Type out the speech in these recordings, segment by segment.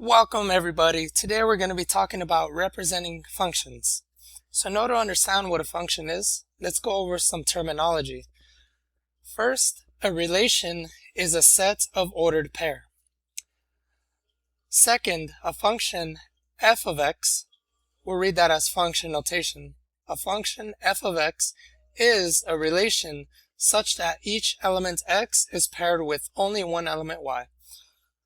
Welcome everybody. Today we're going to be talking about representing functions. So in order to understand what a function is, let's go over some terminology. First, a relation is a set of ordered pair. Second, a function f of x, we'll read that as function notation. A function f of x is a relation such that each element x is paired with only one element y.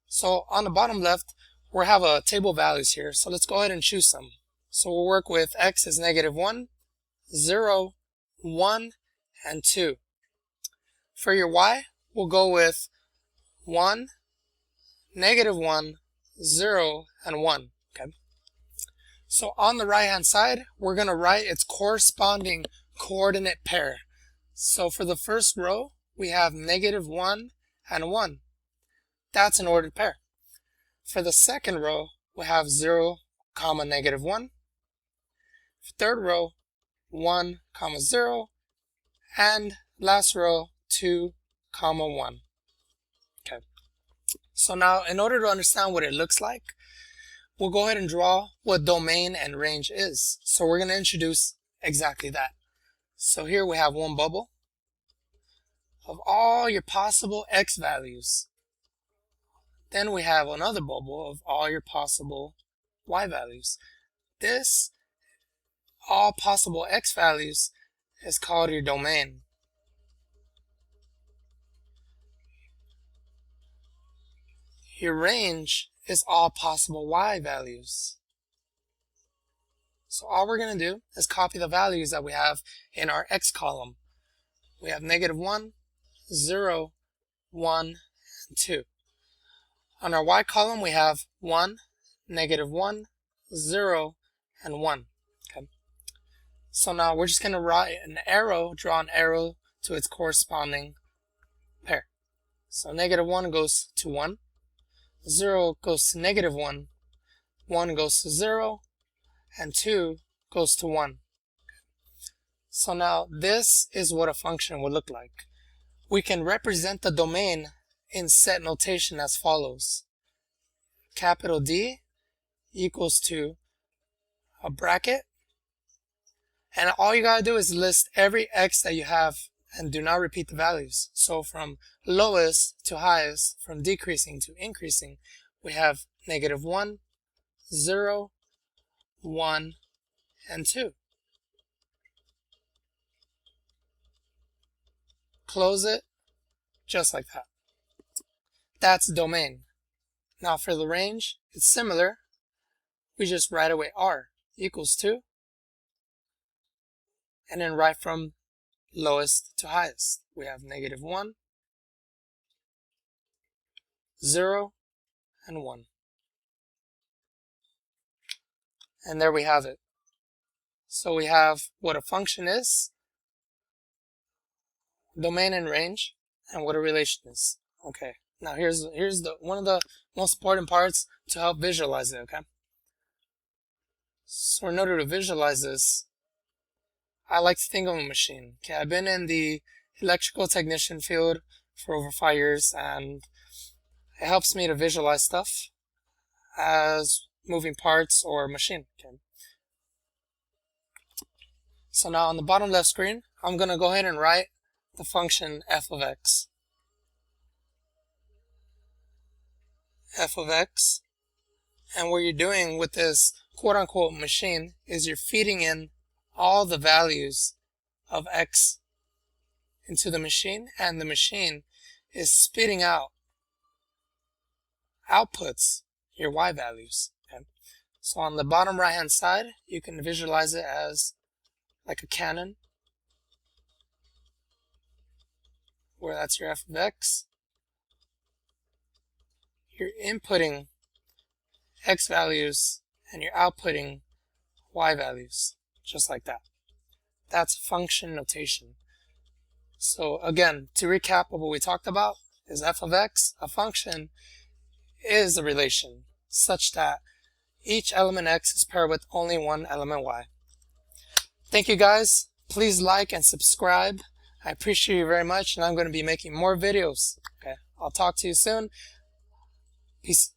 So on the bottom left, we have a table of values here, so let's go ahead and choose some. So we'll work with x is -1, 0, 1, and 2. For your y, we'll go with 1, -1, 0, and 1. Okay. So on the right hand side, we're going to write its corresponding coordinate pair. So for the first row, we have -1 and 1. That's an ordered pair. For the second row, we have 0, -1. Third row, 1, 0. And last row, 2, 1. Okay. So now, in order to understand what it looks like, we'll go ahead and draw what domain and range is. So we're going to introduce exactly that. So here we have one bubble of all your possible x values. Then we have another bubble of all your possible y values. This, all possible x values, is called your domain. Your range is all possible y values. So all we're going to do is copy the values that we have in our x column. We have -1, 0, 1, and 2. On our y column, we have 1, -1, 0, and 1. Okay. So now we're just going to draw an arrow to its corresponding pair. So -1 goes to 1, 0 goes to -1, 1 goes to 0, and 2 goes to 1. So now this is what a function would look like. We can represent the domain in set notation as follows. Capital D equals to a bracket, and all you gotta do is list every x that you have and do not repeat the values. So from lowest to highest, from decreasing to increasing, we have -1, 0, 1, and 2. Close it just like that. That's domain. Now for the range, it's similar. We just write away r equals to, and then write from lowest to highest. We have -1, 0, and 1. And there we have it. So we have what a function is, domain and range, and what a relation is. Okay. Now here's one of the most important parts to help visualize it, okay? So in order to visualize this, I like to think of a machine. Okay, I've been in the electrical technician field for over 5 years, and it helps me to visualize stuff as moving parts or a machine. Okay. So now on the bottom left screen, I'm going to go ahead and write the function f of x. F of x, and what you're doing with this quote-unquote machine is you're feeding in all the values of x into the machine, and the machine is spitting out outputs, your y values. Okay? So on the bottom right hand side, you can visualize it as like a cannon, where that's your f of x. You're inputting x values and you're outputting y values, just like that. That's function notation. So again, to recap what we talked about, is f of x, a function, is a relation such that each element x is paired with only one element y. Thank you guys. Please like and subscribe. I appreciate you very much, and I'm going to be making more videos. Okay, I'll talk to you soon. Peace.